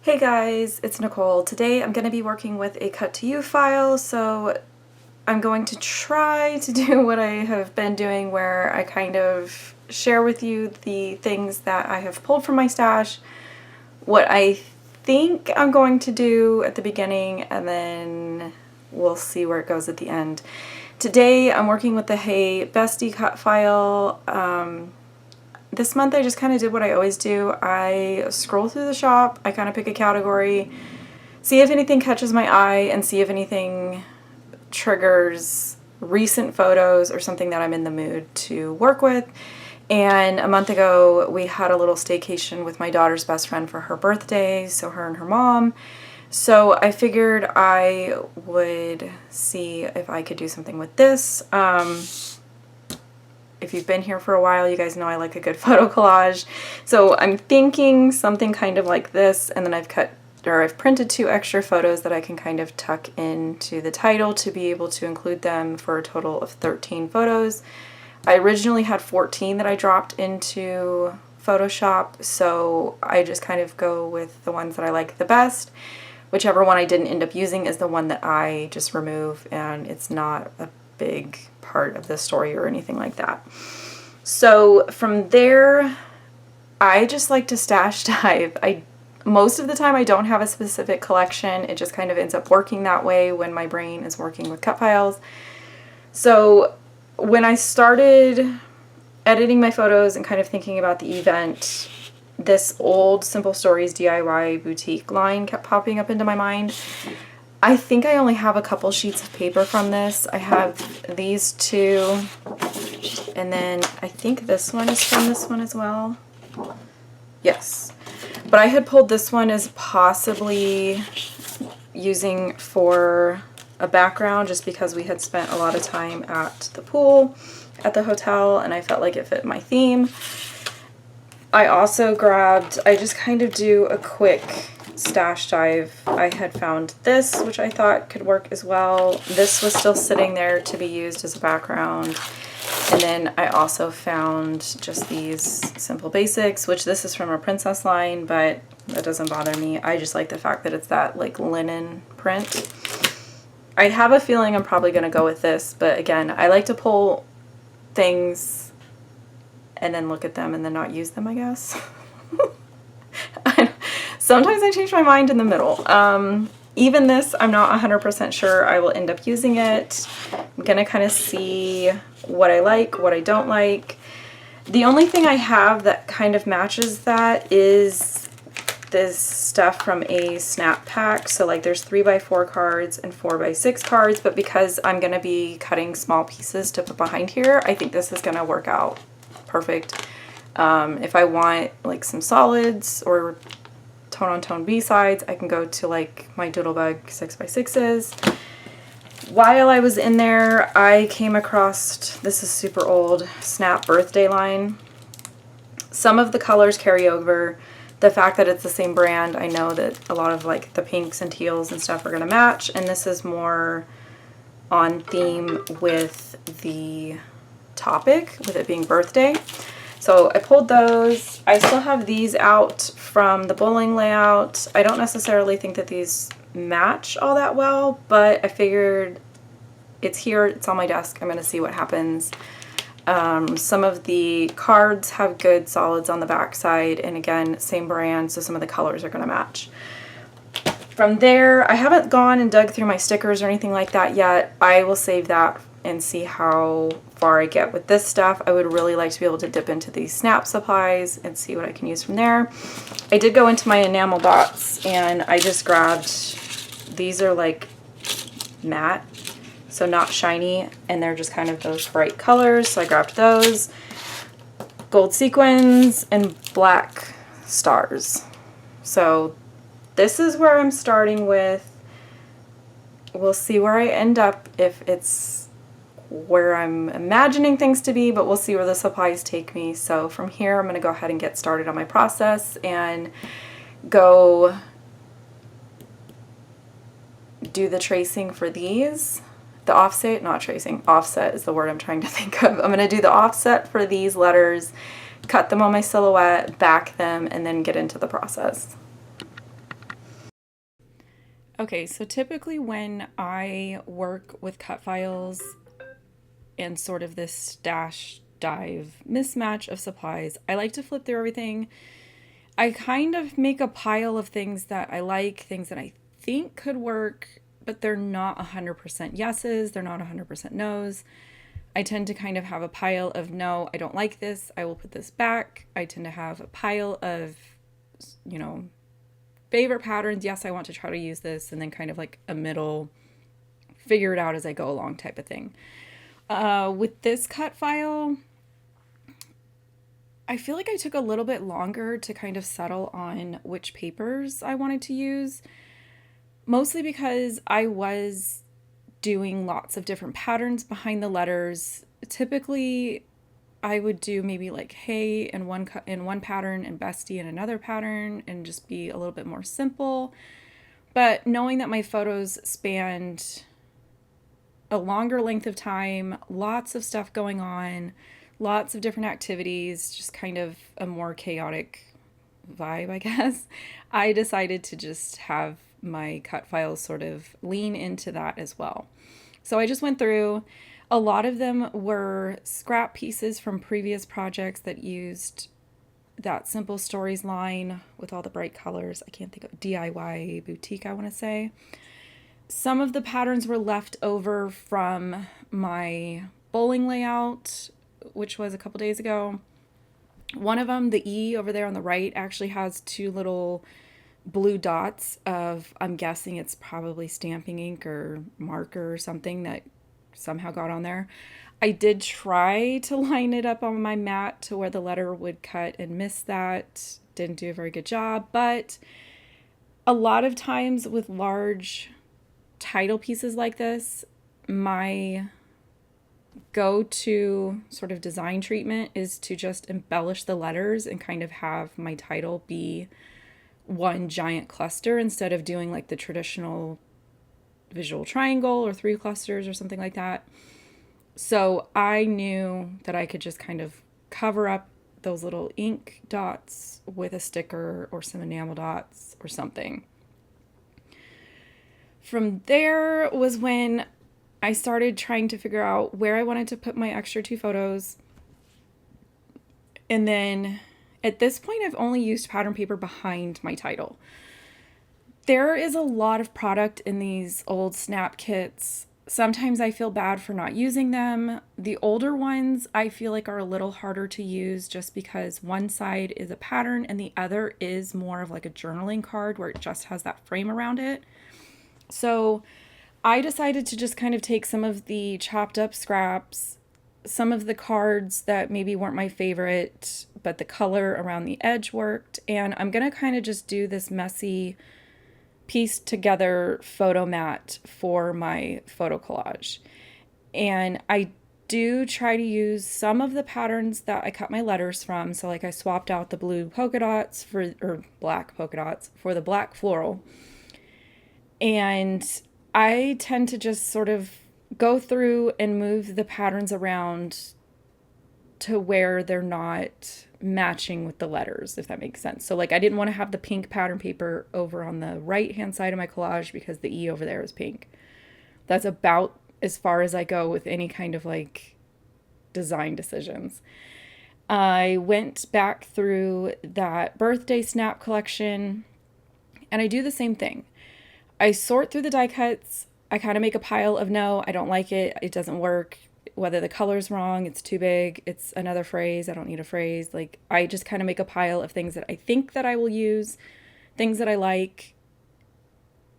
Hey guys, it's Nicole. Today I'm going to be working with a cut to you file, so I'm going to try to do what I have been doing where I kind of share with you the things that I have pulled from my stash, what I think I'm going to do at the beginning, and then we'll see where it goes at the end. Today I'm working with the Hey Bestie cut file. This month I just kind of did what I always do. I scroll through the shop, I kind of pick a category, see if anything catches my eye, and see if anything triggers recent photos or something that I'm in the mood to work with. And a month ago we had a little staycation with my daughter's best friend for her birthday, so her and her mom. So I figured I would see if I could do something with this. If you've been here for a while, you guys know I like a good photo collage. So I'm thinking something kind of like this, and then I've printed 2 extra photos that I can kind of tuck into the title to be able to include them for a total of 13 photos. I originally had 14 that I dropped into Photoshop, so I just kind of go with the ones that I like the best. Whichever one I didn't end up using is the one that I just remove, and it's not a big part of the story or anything like that. So from there, I just like to stash dive. Most of the time I don't have a specific collection. It just kind of ends up working that way when my brain is working with cut files. So when I started editing my photos and kind of thinking about the event, this old Simple Stories DIY boutique line kept popping up into my mind. I think I only have a couple sheets of paper from this. I have these 2, and then I think this one is from this one as well. Yes. But I had pulled this one as possibly using for a background just because we had spent a lot of time at the pool at the hotel and I felt like it fit my theme. I also grabbed, I just kind of do a quick stash dive. I had found this, which I thought could work as well. This was still sitting there to be used as a background. And then I also found just these Simple Basics, which this is from a princess line, but that doesn't bother me. I just like the fact that it's that like linen print. I have a feeling I'm probably going to go with this, but again, I like to pull things and then look at them and then not use them, I guess. Sometimes I change my mind in the middle. Even this, I'm not 100% sure I will end up using it. I'm gonna kind of see what I like, what I don't like. The only thing I have that kind of matches that is this stuff from a snap pack. So like there's 3x4 cards and 4x6 cards, but because I'm gonna be cutting small pieces to put behind here, I think this is gonna work out perfect. If I want like some solids or tone-on-tone B-sides, I can go to like my Doodlebug 6x6s. While I was in there, I came across, this is super old, Snap Birthday line. Some of the colors carry over. The fact that it's the same brand, I know that a lot of like the pinks and teals and stuff are gonna match, and this is more on theme with the topic, with it being birthday. So I pulled those. I still have these out from the bowling layout. I don't necessarily think that these match all that well, but I figured it's here, it's on my desk, I'm gonna see what happens. Some of the cards have good solids on the back side, and again, same brand, so some of the colors are gonna match. From there, I haven't gone and dug through my stickers or anything like that yet. I will save that and see how far I get with this stuff. I would really like to be able to dip into these snap supplies and see what I can use from there. I did go into my enamel dots and I just grabbed, these are like matte, so not shiny, and they're just kind of those bright colors, so I grabbed those. Gold sequins and black stars. So this is where I'm starting with. We'll see where I end up, if it's where I'm imagining things to be, but we'll see where the supplies take me. So from here, I'm going to go ahead and get started on my process and go do the tracing for these. The offset, not tracing, offset is the word I'm trying to think of. I'm going to do the offset for these letters, cut them on my silhouette, back them, and then get into the process. Okay, so typically when I work with cut files and sort of this stash dive mismatch of supplies, I like to flip through everything. I kind of make a pile of things that I like, things that I think could work, but they're not 100% yeses, they're not 100% nos. I tend to kind of have a pile of no, I don't like this, I will put this back. I tend to have a pile of, you know, favorite patterns, yes, I want to try to use this, and then kind of like a middle, figure it out as I go along type of thing. With this cut file, I feel like I took a little bit longer to kind of settle on which papers I wanted to use, mostly because I was doing lots of different patterns behind the letters. Typically, I would do maybe like hey in one pattern and bestie in another pattern and just be a little bit more simple. But knowing that my photos spanned a longer length of time, lots of stuff going on, lots of different activities, just kind of a more chaotic vibe, I guess, I decided to just have my cut files sort of lean into that as well. So I just went through. A lot of them were scrap pieces from previous projects that used that Simple Stories line with all the bright colors. I can't think of DIY boutique, I want to say. Some of the patterns were left over from my bowling layout, which was a couple days ago. One of them, the E over there on the right, actually has two little blue dots of, I'm guessing it's probably stamping ink or marker or something that somehow got on there. I did try to line it up on my mat to where the letter would cut and miss that. Didn't do a very good job, but a lot of times with large title pieces like this, my go-to sort of design treatment is to just embellish the letters and kind of have my title be one giant cluster instead of doing like the traditional visual triangle or three clusters or something like that. So I knew that I could just kind of cover up those little ink dots with a sticker or some enamel dots or something. From there was when I started trying to figure out where I wanted to put my extra two photos. And then at this point, I've only used pattern paper behind my title. There is a lot of product in these old snap kits. Sometimes I feel bad for not using them. The older ones I feel like are a little harder to use just because one side is a pattern and the other is more of like a journaling card where it just has that frame around it. So I decided to just kind of take some of the chopped up scraps, some of the cards that maybe weren't my favorite, but the color around the edge worked. And I'm going to kind of just do this messy pieced together photo mat for my photo collage. And I do try to use some of the patterns that I cut my letters from. So like I swapped out the blue polka dots or black polka dots for the black floral. And I tend to just sort of go through and move the patterns around to where they're not matching with the letters, if that makes sense. So like I didn't want to have the pink pattern paper over on the right hand side of my collage because the E over there is pink. That's about as far as I go with any kind of like design decisions. I went back through that birthday snap collection and I do the same thing. I sort through the die cuts. I kind of make a pile of no, I don't like it, it doesn't work. Whether the color's wrong, it's too big, it's another phrase, I don't need a phrase. Like I just kind of make a pile of things that I think that I will use, things that I like,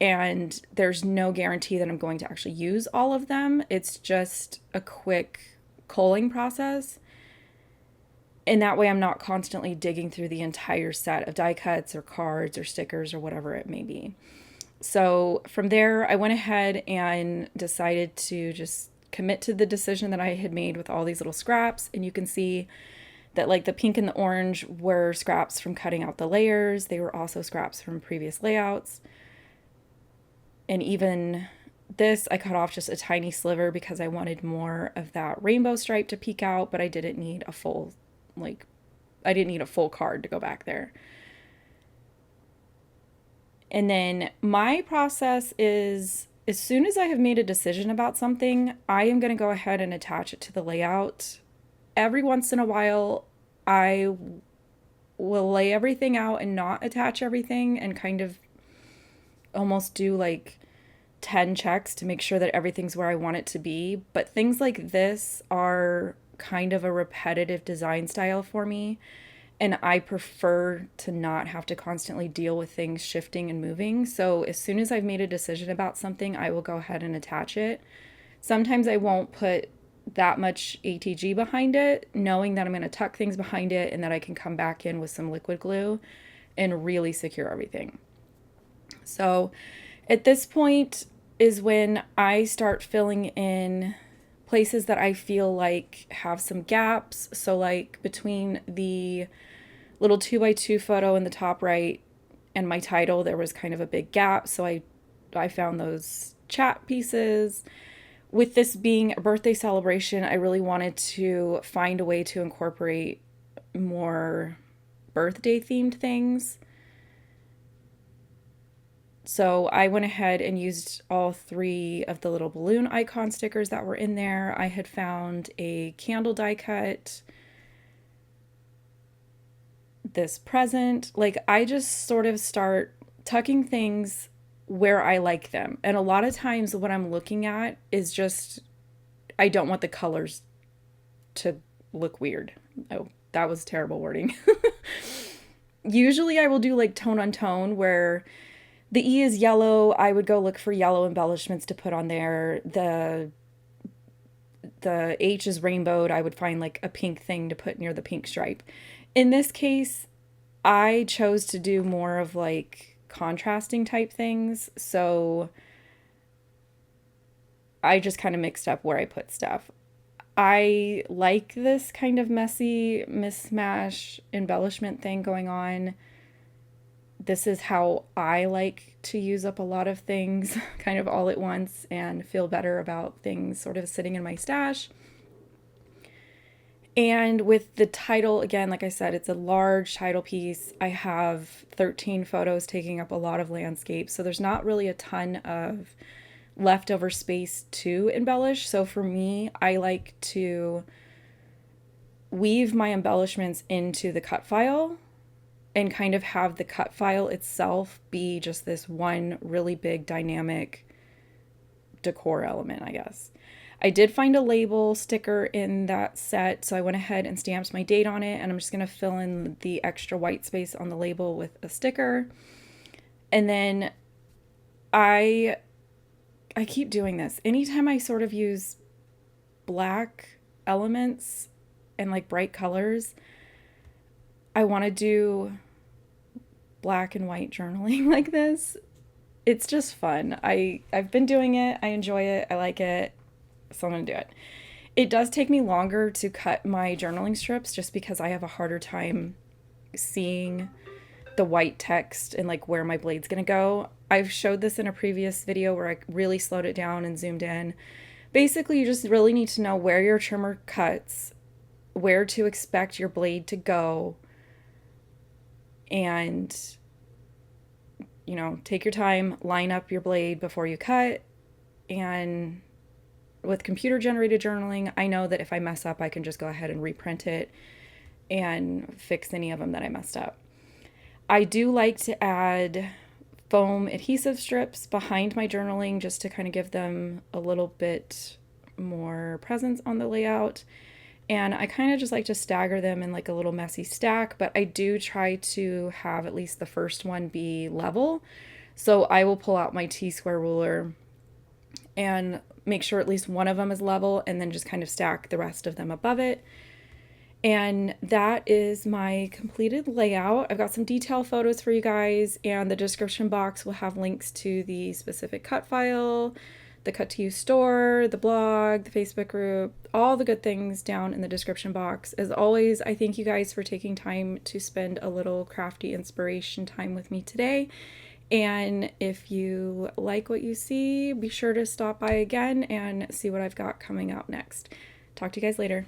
and there's no guarantee that I'm going to actually use all of them. It's just a quick culling process. And that way I'm not constantly digging through the entire set of die cuts or cards or stickers or whatever it may be. So from there, I went ahead and decided to just commit to the decision that I had made with all these little scraps. And you can see that like the pink and the orange were scraps from cutting out the layers. They were also scraps from previous layouts. And even this, I cut off just a tiny sliver because I wanted more of that rainbow stripe to peek out, but I didn't need a full, I didn't need a full card to go back there. And then my process is, as soon as I have made a decision about something, I am going to go ahead and attach it to the layout. Every once in a while, I will lay everything out and not attach everything and kind of almost do like 10 checks to make sure that everything's where I want it to be. But things like this are kind of a repetitive design style for me. And I prefer to not have to constantly deal with things shifting and moving. So as soon as I've made a decision about something, I will go ahead and attach it. Sometimes I won't put that much ATG behind it, knowing that I'm going to tuck things behind it and that I can come back in with some liquid glue and really secure everything. So at this point is when I start filling in places that I feel like have some gaps. So like between the little 2x2 photo in the top right and my title, there was kind of a big gap. So I found those chat pieces. With this being a birthday celebration, I really wanted to find a way to incorporate more birthday themed things. So I went ahead and used all 3 of the little balloon icon stickers that were in there. I had found a candle die cut, this present. Like, I just sort of start tucking things where I like them. And a lot of times what I'm looking at is just, I don't want the colors to look weird. Oh, that was terrible wording. Usually I will do like tone on tone where the E is yellow. I would go look for yellow embellishments to put on there. The H is rainbowed. I would find like a pink thing to put near the pink stripe. In this case, I chose to do more of like contrasting type things. So I just kind of mixed up where I put stuff. I like this kind of messy mishmash embellishment thing going on. This is how I like to use up a lot of things kind of all at once and feel better about things sort of sitting in my stash. And with the title, again, like I said, it's a large title piece. I have 13 photos taking up a lot of landscape, so there's not really a ton of leftover space to embellish. So for me, I like to weave my embellishments into the cut file and kind of have the cut file itself be just this one really big dynamic decor element, I guess. I did find a label sticker in that set, so I went ahead and stamped my date on it, and I'm just going to fill in the extra white space on the label with a sticker. And then I keep doing this. Anytime I sort of use black elements and like bright colors, I want to do black and white journaling like this. It's just fun. I've been doing it. I enjoy it. I like it. So I'm going to do it. It does take me longer to cut my journaling strips just because I have a harder time seeing the white text and like where my blade's going to go. I've showed this in a previous video where I really slowed it down and zoomed in. Basically, you just really need to know where your trimmer cuts, where to expect your blade to go, and, you know, take your time, line up your blade before you cut. And with computer generated journaling, I know that if I mess up, I can just go ahead and reprint it and fix any of them that I messed up. I do like to add foam adhesive strips behind my journaling just to kind of give them a little bit more presence on the layout. And I kind of just like to stagger them in like a little messy stack, but I do try to have at least the first one be level. So I will pull out my T-square ruler and make sure at least one of them is level and then just kind of stack the rest of them above it. And that is my completed layout. I've got some detail photos for you guys, and the description box will have links to the specific cut file, the Cut to You store, the blog, the Facebook group, all the good things down in the description box. As always, I thank you guys for taking time to spend a little crafty inspiration time with me today. And if you like what you see, be sure to stop by again and see what I've got coming out next. Talk to you guys later.